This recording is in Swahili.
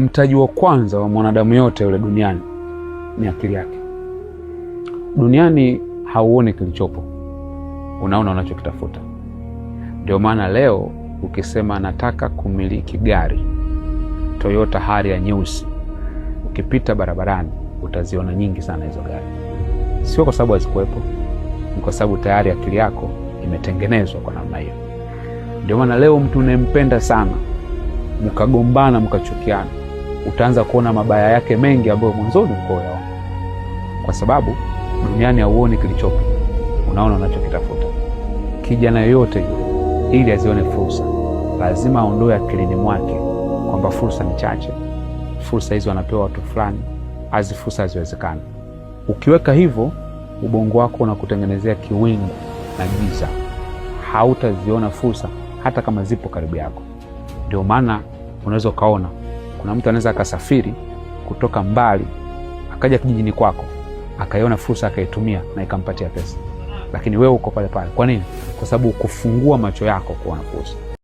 Mtaji wa kwanza wa mwanadamu yote yule duniani ni akili yake. Duniani hauoni kilichopo, unaona unachokitafuta. Ndio maana leo ukisema nataka kumiliki gari Toyota Harrier nyeusi, ukipita barabarani utaziona nyingi sana hizo gari. Sio kwa sababu hazikuwepo, ni kwa sababu tayari akili yako imetengenezwa kwa namna hiyo. Ndio maana leo mtu unayempenda sana mkagombana mkachukiana, utaanza kuona mabaya yake mengi ambayo mwanzoni ulikuwa unaona. Kwa sababu duniani hauoni kilichopo, unaona unachokitafuta. Kijana yoyote ili azione fursa, lazima aondoe akilini mwake kwamba fursa ni chache, fursa hizo wanapewa watu fulani, hizi fursa haziwezekani. Ukiweka hivyo, ubongo wako unakutengenezea kiwingu na giza. Hautaziona fursa hata kama zipo karibu yako. Ndio maana unaweza kaona kuna mtu anaweza akasafiri kutoka mbali akaja kijijini kwako, akaiona fursa akaitumia na ikampatia pesa. Lakini wewe uko pale pale. Kwa nini? Kwa sababu kufungua macho yako kuona fursa.